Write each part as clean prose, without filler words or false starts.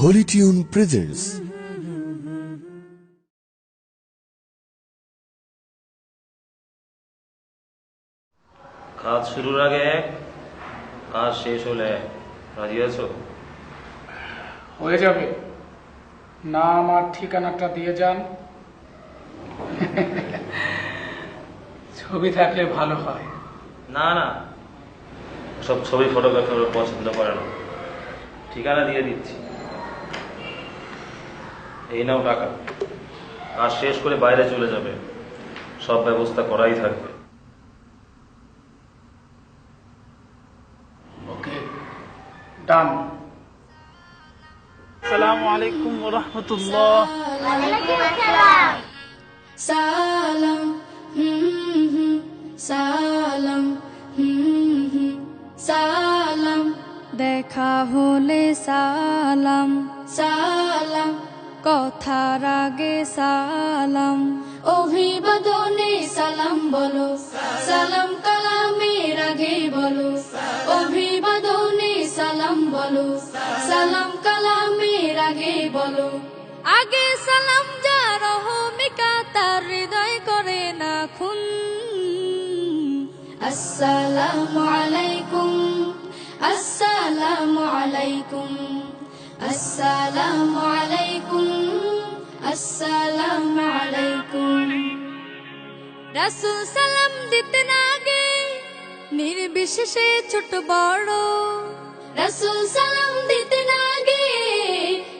Holi tune presents. কাজ শুরুর আগে এক, কাজ শেষ হলে এক। রাজি আছো? হয়ে যাবে। নাম আর ঠিকানাটা দিয়ে যান। ছবি থাকলে ভালো হয়। না না, সব ছবি ফটোগ্রাফি ওরা পছন্দ করে না। ঠিকানা দিয়ে দিচ্ছি, এই নাও টাকা। কাজ শেষ করে বাইরে চলে যাবে, সব ব্যবস্থা করাই থাকবে। ওকে, ডান। আসসালামু আলাইকুম ওয়া রাহমাতুল্লাহ। সালাম সালাম সালাম, দেখা হলে সালাম সালাম, কথার আগে সালাম, অভিবাদনে সালাম বলো, সালাম কালামের আগে বলো, অভিবাদনে সালাম বলো, সালাম কালামের আগে বলো। আগে সালাম যার অহমিকা তার হৃদয় করে না খুন। আসসালামু আলাইকুম আসসালামু আলাইকুম আসসালামু আলাইকুম আসসালামু আলাইকুম। রাসূল সালাম দিতেন আগে নির্বিশেষে ছোট বড়, রাসূল সালাম দিতেন আগে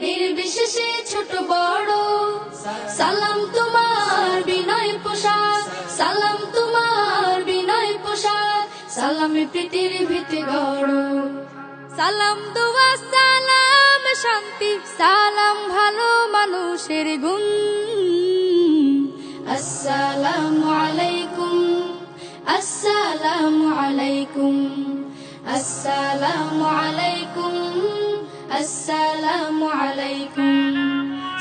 নির্বিশেষে ছোট বড়। সালাম তোমার বিনয় পোশাক, সালাম তোমার বিনয় পোশাক, সালামে প্রীতির ভিতে গড়। সালাম দোয়া সালাম শান্তি, সালাম ভালো মানুষের গুণ। আসসালামু আলাইকুম আসসালামু আলাইকুম আসসালামু আলাইকুম আসসালামু আলাইকুম।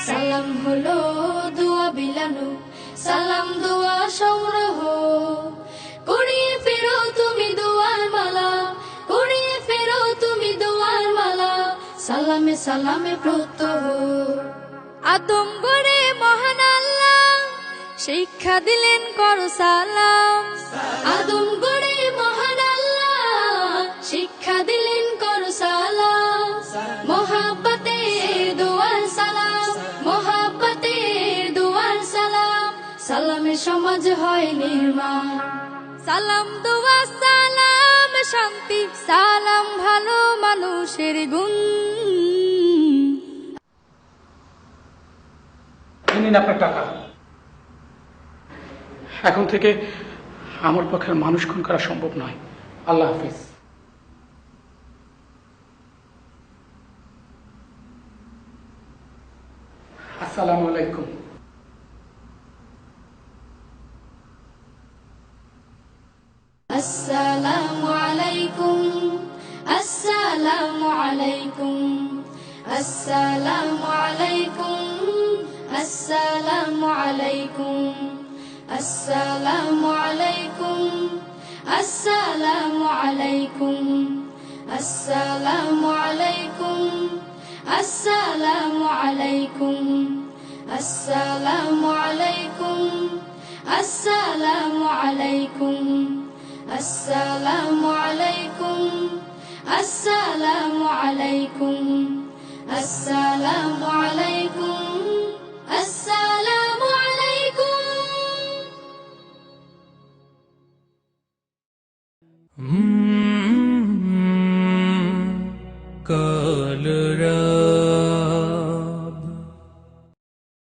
সালাম হলো দোয়া বিলানো, সালাম দোয়া সংগ্রহ, কুড়িয়ে ফেরো তুমি দোয়ার মালা, কুড়িয়ে ফেরো তুমি দোয়ার মালা, সালামে সালামে প্রত্যহ। আদম গড়ে মহান আল্লাহ শিক্ষা দিলেন করো সালাম, আদম গড়ে মহান আল্লাহ শিক্ষা দিলেন করো সালাম। মোহাব্বতের দোয়ার সালাম, মোহাব্বতের দোয়ার সালাম, সালামে সমাজ হয় নির্মাণ। সালাম দোয়া সালাম শান্তি, সালাম ভালো মানুষের গুণ। নিন আপনার টাকা। এখন থেকে আমার পক্ষে মানুষ খুন করা সম্ভব নয়। আল্লাহ হাফিজ। আসসালামু আলাইকুম। আসসালামু আলাইকুম আসসালামু আলাইকুম আসসালামু আলাইকুম আসসালামু আলাইকুম আসসালামু আলাইকুম আসসালামু আলাইকুম আসসালামু আলাইকুম আসসালামু আলাইকুম আসসালামু আলাইকুম আসসালামু আলাইকুম আসসালামু আলাইকুম আসসালামু আলাইকুম আসসালামু আলাইকুম আসসালামু আলাইকুম। কাল